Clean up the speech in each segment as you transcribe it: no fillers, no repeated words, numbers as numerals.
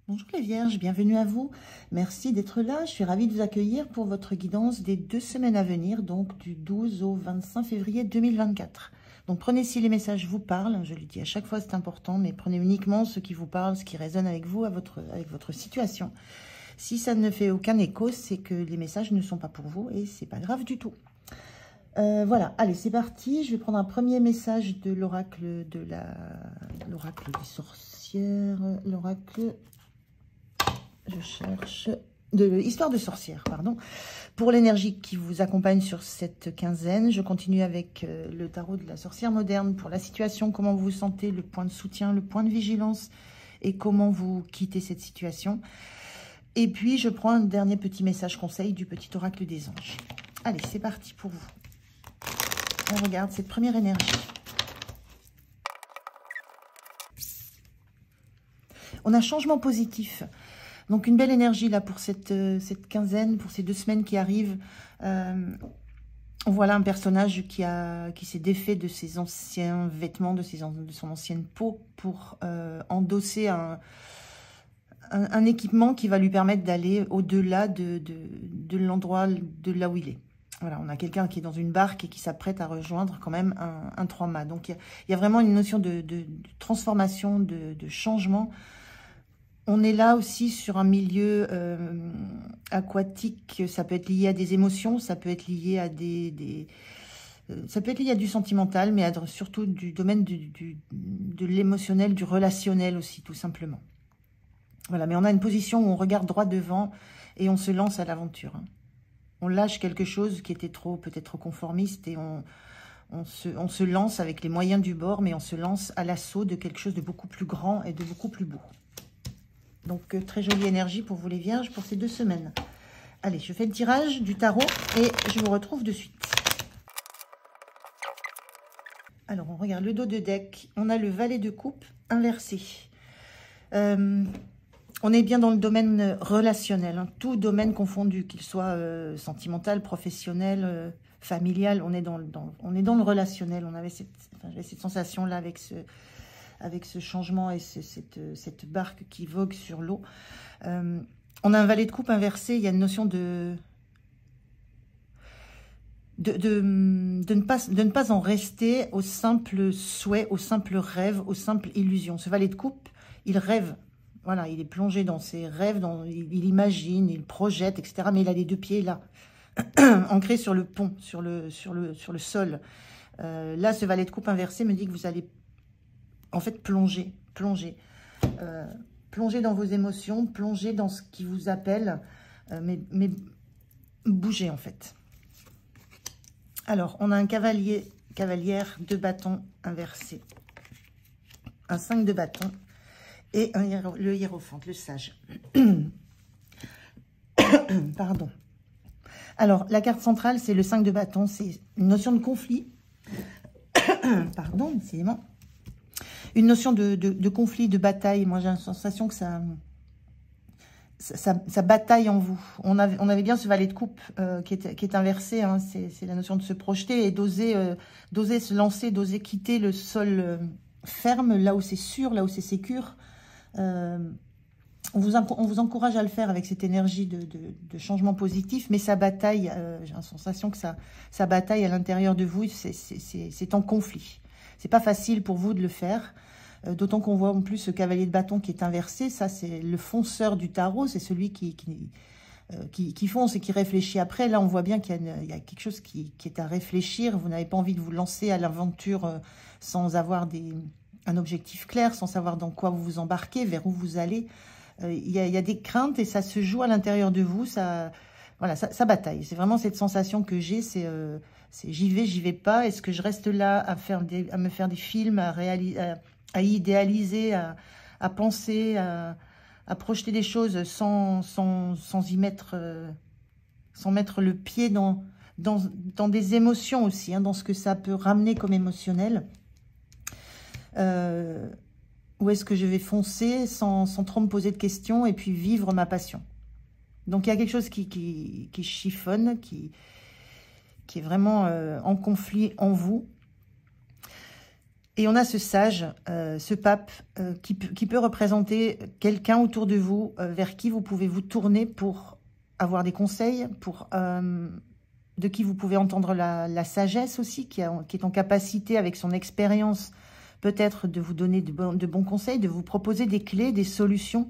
Bonjour les Vierges, bienvenue à vous. Merci d'être là. Je suis ravie de vous accueillir pour votre guidance des 2 semaines à venir, donc du 12 au 25 février 2024. Donc prenez si les messages vous parlent, je le dis à chaque fois, c'est important, mais prenez uniquement ce qui vous parle, ce qui résonne avec vous, avec votre situation. Si ça ne fait aucun écho, c'est que les messages ne sont pas pour vous et c'est pas grave du tout. Voilà, allez, c'est parti. Je vais prendre un premier message de l'oracle l'oracle des sorcières, l'oracle... Je cherche de l'histoire de sorcière, pardon. Pour l'énergie qui vous accompagne sur cette quinzaine, je continue avec le tarot de la sorcière moderne. Pour la situation, comment vous vous sentez, le point de soutien, le point de vigilance et comment vous quittez cette situation. Et puis, je prends un dernier petit message conseil du petit oracle des anges. Allez, c'est parti pour vous. On regarde cette première énergie. On a changement positif. Donc, une belle énergie là pour cette quinzaine, pour ces 2 semaines qui arrivent. Voilà un personnage qui s'est défait de ses anciens vêtements, de son ancienne peau pour endosser un équipement qui va lui permettre d'aller au-delà de l'endroit de là où il est. Voilà, on a quelqu'un qui est dans une barque et qui s'apprête à rejoindre quand même un 3-mâts. Donc, il y a vraiment une notion de transformation, de changement. On est là aussi sur un milieu aquatique, ça peut être lié à des émotions, ça peut être lié à ça peut être lié à du sentimental, mais surtout du domaine de l'émotionnel, du relationnel aussi, tout simplement. Voilà, mais on a une position où on regarde droit devant et on se lance à l'aventure. On lâche quelque chose qui était peut-être trop conformiste et on se lance avec les moyens du bord, mais on se lance à l'assaut de quelque chose de beaucoup plus grand et de beaucoup plus beau. Donc, très jolie énergie pour vous les Vierges pour ces 2 semaines. Allez, je fais le tirage du tarot et je vous retrouve de suite. Alors, on regarde le dos de deck. On a le valet de coupe inversé. On est bien dans le domaine relationnel, hein, tout domaine confondu, qu'il soit sentimental, professionnel, familial. On est dans le relationnel. J'avais cette sensation-là avec ce changement et cette barque qui vogue sur l'eau. On a un valet de coupe inversé, il y a une notion de ne pas en rester au simple souhait, au simple rêve, aux simples illusions. Ce valet de coupe, il rêve, voilà, il est plongé dans ses rêves, il imagine, il projette, etc. Mais il a les 2 pieds là, ancrés sur le pont, sur le sol. Là, ce valet de coupe inversé me dit que vous allez en fait plonger dans vos émotions, plonger dans ce qui vous appelle, mais bougez en fait. Alors, on a un cavalière de bâton inversé, un 5 de bâton et le hiérophante, le sage. Pardon. Alors, la carte centrale, c'est le 5 de bâton, c'est une notion de conflit. Pardon, décidément. Une notion de conflit, de bataille. Moi, j'ai la sensation que ça bataille en vous. On avait bien ce valet de coupe qui est inversé. Hein, c'est la notion de se projeter et d'oser se lancer, d'oser quitter le sol ferme, là où c'est sûr, là où c'est sécure. On vous encourage à le faire avec cette énergie de changement positif, mais ça bataille. J'ai la sensation que ça bataille à l'intérieur de vous. C'est en conflit. C'est pas facile pour vous de le faire. D'autant qu'on voit en plus ce cavalier de bâton qui est inversé. Ça, c'est le fonceur du tarot. C'est celui qui fonce et qui réfléchit après. Là, on voit bien qu'il y a quelque chose qui est à réfléchir. Vous n'avez pas envie de vous lancer à l'aventure sans avoir un objectif clair, sans savoir dans quoi vous vous embarquez, vers où vous allez. Il y a des craintes et ça se joue à l'intérieur de vous. Voilà, ça bataille. C'est vraiment cette sensation que j'ai. C'est j'y vais pas. Est-ce que je reste là à me faire des films, à idéaliser, à penser, à projeter des choses sans y mettre, sans mettre le pied dans des émotions aussi, hein, dans ce que ça peut ramener comme émotionnel. Ou est-ce que je vais foncer sans trop me poser de questions et puis vivre ma passion? Donc, il y a quelque chose qui chiffonne, qui est vraiment en conflit en vous. Et on a ce sage, ce pape, qui peut représenter quelqu'un autour de vous, vers qui vous pouvez vous tourner pour avoir des conseils, de qui vous pouvez entendre la sagesse aussi, qui est en capacité, avec son expérience, peut-être de vous donner de bons conseils, de vous proposer des clés, des solutions,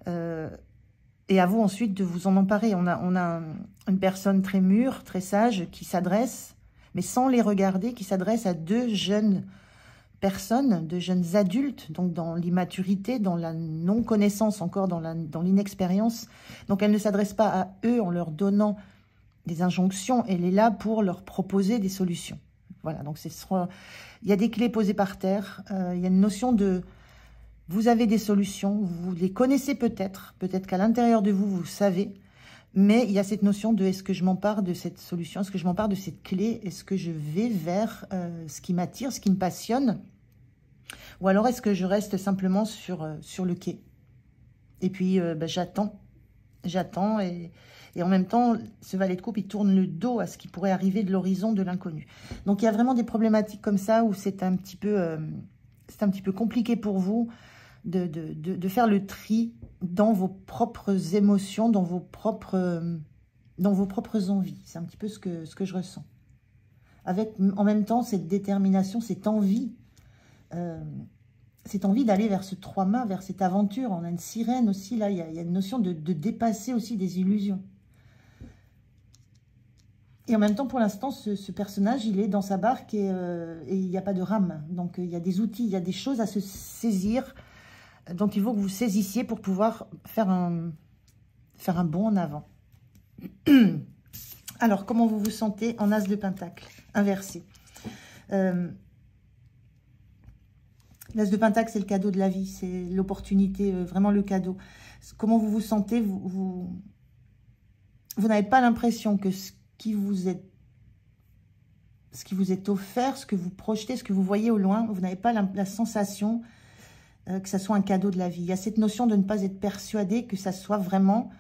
et à vous ensuite de vous en emparer. On a une personne très mûre, très sage, qui s'adresse, mais sans les regarder, qui s'adresse à deux jeunes personnes, de jeunes adultes, donc dans l'immaturité, dans la non-connaissance, encore dans l'inexpérience. Donc elle ne s'adresse pas à eux en leur donnant des injonctions, elle est là pour leur proposer des solutions. Voilà, donc il y a des clés posées par terre, il y a une notion de... Vous avez des solutions, vous les connaissez peut-être qu'à l'intérieur de vous, vous savez, mais il y a cette notion de est-ce que je m'empare de cette solution, est-ce que je m'empare de cette clé, est-ce que je vais vers ce qui m'attire, ce qui me passionne, ou alors est-ce que je reste simplement sur le quai. Et puis j'attends, et en même temps, ce valet de coupe, il tourne le dos à ce qui pourrait arriver de l'horizon de l'inconnu. Donc il y a vraiment des problématiques comme ça où c'est un petit peu compliqué pour vous de faire le tri dans vos propres émotions, dans vos propres envies. C'est un petit peu ce que je ressens. Avec en même temps cette détermination, cette envie d'aller vers ce trois-mâts, vers cette aventure. On a une sirène aussi, là, il y a une notion de dépasser aussi des illusions. Et en même temps, pour l'instant, ce personnage, il est dans sa barque et il n'y a pas de rame. Donc, il y a des outils, il y a des choses à se saisir, dont il faut que vous saisissiez pour pouvoir faire un bond en avant. Alors, comment vous vous sentez en As de Pentacle, inversé? L'As de Pentacle, c'est le cadeau de la vie, c'est l'opportunité, vraiment le cadeau. Comment vous vous sentez? Vous n'avez pas l'impression que ce qui vous est offert, ce que vous projetez, ce que vous voyez au loin, vous n'avez pas la sensation que ça soit un cadeau de la vie. Il y a cette notion de ne pas être persuadé que ça soit vraiment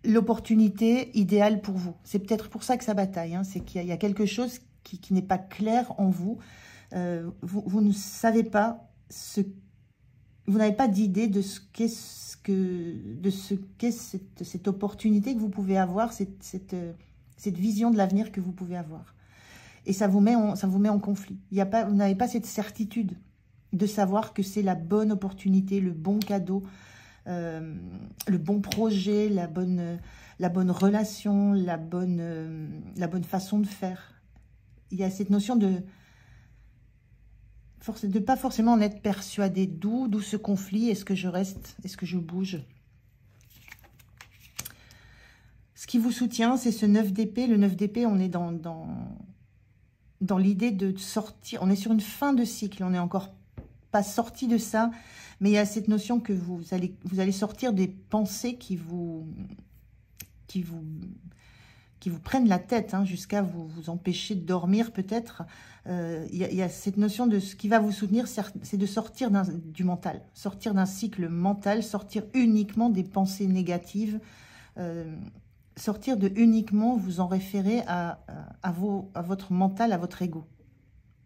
l'opportunité idéale pour vous. C'est peut-être pour ça que ça bataille, hein. C'est qu'il y a quelque chose qui n'est pas clair en vous. Vous ne savez pas vous n'avez pas d'idée de ce qu'est cette opportunité que vous pouvez avoir, cette vision de l'avenir que vous pouvez avoir. Et ça vous met en conflit. Vous n'avez pas cette certitude de savoir que c'est la bonne opportunité, le bon cadeau, le bon projet, la bonne relation, la bonne façon de faire. Il y a cette notion de pas forcément en être persuadé. D'où ce conflit? Est-ce que je reste? Est-ce que je bouge? Ce qui vous soutient, c'est ce 9 d'épée. Le 9 d'épée, on est dans l'idée de sortir. On est sur une fin de cycle. On n'est encore pas sorti de ça. Mais il y a cette notion que vous allez sortir des pensées qui vous prennent la tête, hein, jusqu'à vous empêcher de dormir peut-être. Il y a cette notion de ce qui va vous soutenir, c'est de sortir du mental, sortir d'un cycle mental, sortir uniquement des pensées négatives, sortir de uniquement vous en référer à votre mental, à votre ego.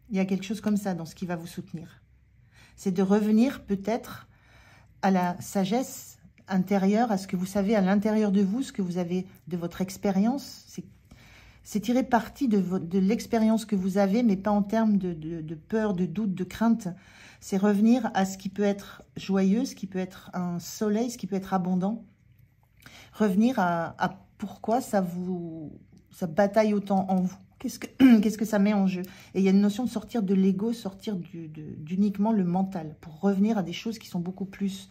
Il y a quelque chose comme ça dans ce qui va vous soutenir. C'est de revenir peut-être à la sagesse intérieure, à ce que vous savez à l'intérieur de vous, ce que vous avez de votre expérience. C'est tirer parti de l'expérience que vous avez, mais pas en termes de peur, de doute, de crainte. C'est revenir à ce qui peut être joyeux, ce qui peut être un soleil, ce qui peut être abondant. Revenir à pourquoi ça bataille autant en vous. Qu'est-ce que ça met en jeu? Et il y a une notion de sortir de l'ego, sortir d'uniquement le mental, pour revenir à des choses qui sont beaucoup plus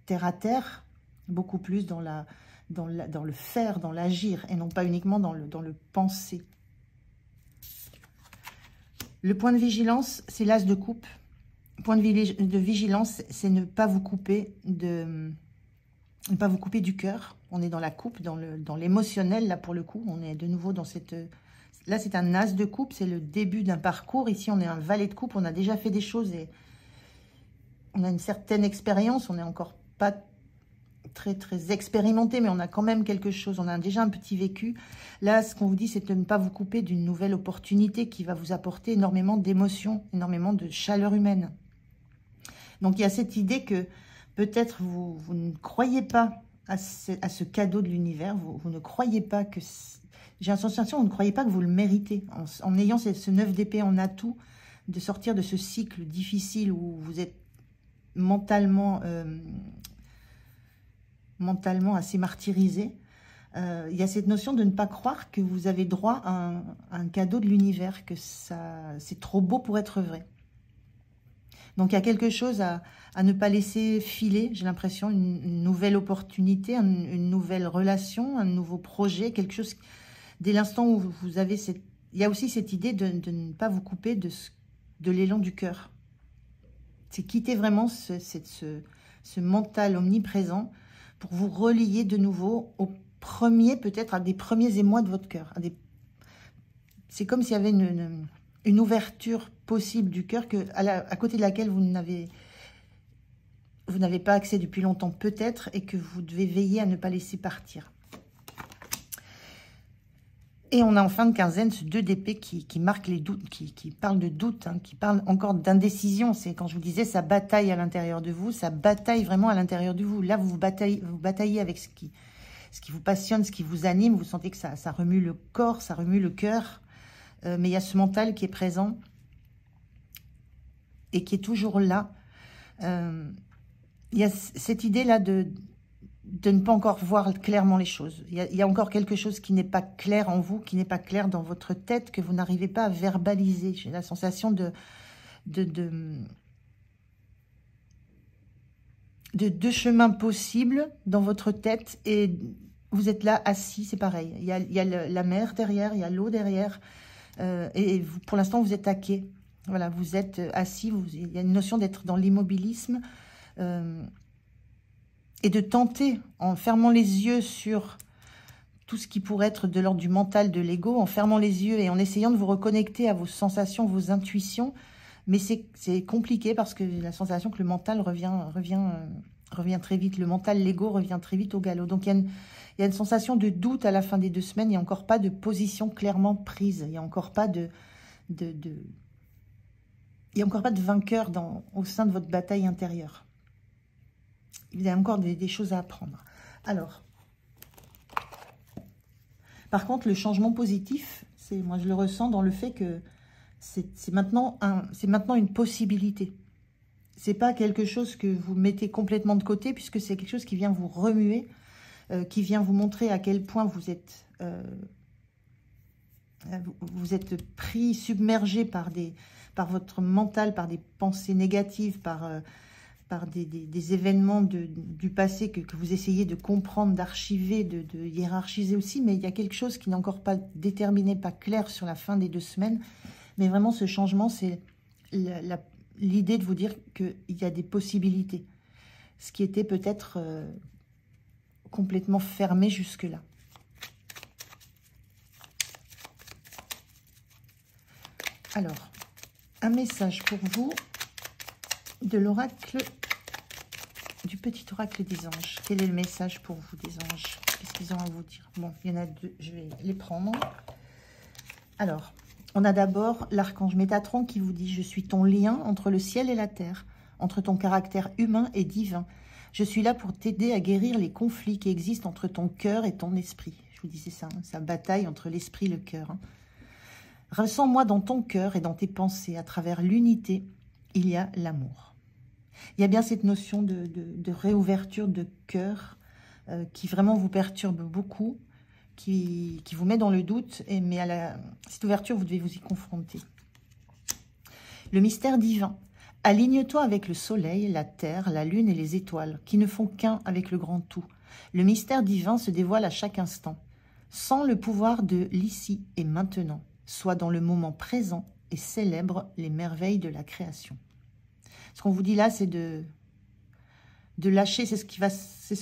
terre à terre, beaucoup plus dans le faire, dans l'agir, et non pas uniquement dans le penser. Le point de vigilance, c'est l'As de coupe. Point de vigilance, c'est ne pas vous couper du cœur. On est dans la coupe, dans l'émotionnel, là pour le coup. On est de nouveau dans cette... Là, c'est un As de coupe, c'est le début d'un parcours. Ici, on est un valet de coupe, on a déjà fait des choses et on a une certaine expérience. On n'est encore pas très, très expérimenté, mais on a quand même quelque chose, on a déjà un petit vécu. Là, ce qu'on vous dit, c'est de ne pas vous couper d'une nouvelle opportunité qui va vous apporter énormément d'émotions, énormément de chaleur humaine. Donc, il y a cette idée que peut-être vous ne croyez pas à ce cadeau de l'univers, vous ne croyez pas que... J'ai la sensation, vous ne croyez pas que vous le méritez. En ayant ce 9 d'épée en atout, de sortir de ce cycle difficile où vous êtes mentalement assez martyrisé, il y a cette notion de ne pas croire que vous avez droit à un cadeau de l'univers, que c'est trop beau pour être vrai. Donc il y a quelque chose à ne pas laisser filer, j'ai l'impression, une nouvelle opportunité, une nouvelle relation, un nouveau projet, quelque chose, dès l'instant où vous avez cette... Il y a aussi cette idée de ne pas vous couper de l'élan du cœur. C'est quitter vraiment ce mental omniprésent pour vous relier de nouveau au premier, peut-être à des premiers émois de votre cœur. C'est comme s'il y avait une ouverture possible du cœur à côté de laquelle vous n'avez pas accès depuis longtemps peut-être et que vous devez veiller à ne pas laisser partir. Et on a en fin de quinzaine ce 2 d'épée qui marque les doutes, qui parle de doute, hein, qui parle encore d'indécision. C'est quand je vous disais, ça bataille à l'intérieur de vous, ça bataille vraiment à l'intérieur de vous. Là, vous bataillez avec ce qui vous passionne, ce qui vous anime. Vous sentez que ça remue le corps, ça remue le cœur. Mais il y a ce mental qui est présent et qui est toujours là. Il y a cette idée-là de ne pas encore voir clairement les choses. Il y a encore quelque chose qui n'est pas clair en vous, qui n'est pas clair dans votre tête, que vous n'arrivez pas à verbaliser. J'ai la sensation de deux chemins possibles dans votre tête et vous êtes là assis, c'est pareil. Il y a la mer derrière, il y a l'eau derrière et vous, pour l'instant vous êtes à quai. Voilà, vous êtes assis, il y a une notion d'être dans l'immobilisme et de tenter, en fermant les yeux sur tout ce qui pourrait être de l'ordre du mental, de l'ego, en fermant les yeux et en essayant de vous reconnecter à vos sensations, vos intuitions. Mais c'est compliqué parce que j'ai la sensation que le mental revient très vite. Le mental, l'ego revient très vite au galop. Donc il y a une sensation de doute à la fin des 2 semaines. Il n'y a encore pas de position clairement prise. Il n'y a encore pas il y a encore pas de vainqueur au sein de votre bataille intérieure. Il y a encore des choses à apprendre. Alors, par contre, le changement positif, moi je le ressens dans le fait que c'est maintenant une possibilité. C'est pas quelque chose que vous mettez complètement de côté, puisque c'est quelque chose qui vient vous remuer, qui vient vous montrer à quel point vous êtes pris, submergé par votre mental, par des pensées négatives, par des événements du passé que vous essayez de comprendre, d'archiver, de hiérarchiser aussi, mais il y a quelque chose qui n'est encore pas déterminé, pas clair sur la fin des 2 semaines. Mais vraiment, ce changement, c'est l'idée de vous dire qu'il y a des possibilités. Ce qui était peut-être complètement fermé jusque-là. Alors, un message pour vous de l'oracle, du petit oracle des anges. Quel est le message pour vous des anges? Qu'est-ce qu'ils ont à vous dire? Bon, il y en a 2, je vais les prendre. Alors, on a d'abord l'archange Métatron qui vous dit « Je suis ton lien entre le ciel et la terre, entre ton caractère humain et divin. Je suis là pour t'aider à guérir les conflits qui existent entre ton cœur et ton esprit. » Je vous disais ça, hein, ça bataille entre l'esprit et le cœur. Hein. « Ressens-moi dans ton cœur et dans tes pensées. À travers l'unité, il y a l'amour. » Il y a bien cette notion de réouverture de cœur qui vraiment vous perturbe beaucoup, qui vous met dans le doute, mais cette ouverture, vous devez vous y confronter. Le mystère divin. Aligne-toi avec le soleil, la terre, la lune et les étoiles, qui ne font qu'un avec le grand tout. Le mystère divin se dévoile à chaque instant. Sens le pouvoir de l'ici et maintenant. Sois dans le moment présent et célèbre les merveilles de la création. Ce qu'on vous dit là, c'est de de lâcher, c'est ce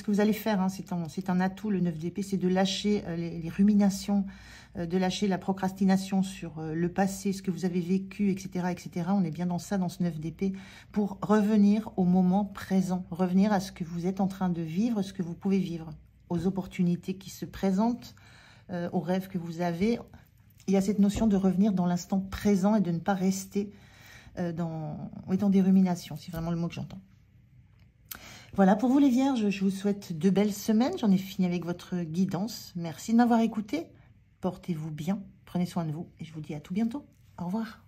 que vous allez faire, hein, c'est un atout, le 9 d'épée, c'est de lâcher les ruminations, de lâcher la procrastination sur le passé, ce que vous avez vécu, etc., etc. On est bien dans ça, dans ce 9 d'épée, pour revenir au moment présent, revenir à ce que vous êtes en train de vivre, ce que vous pouvez vivre, aux opportunités qui se présentent, aux rêves que vous avez. Il y a cette notion de revenir dans l'instant présent et de ne pas rester dans des ruminations, c'est vraiment le mot que j'entends. Voilà, pour vous les vierges, je vous souhaite de belles semaines. J'en ai fini avec votre guidance. Merci de m'avoir écouté. Portez-vous bien, prenez soin de vous et je vous dis à tout bientôt. Au revoir.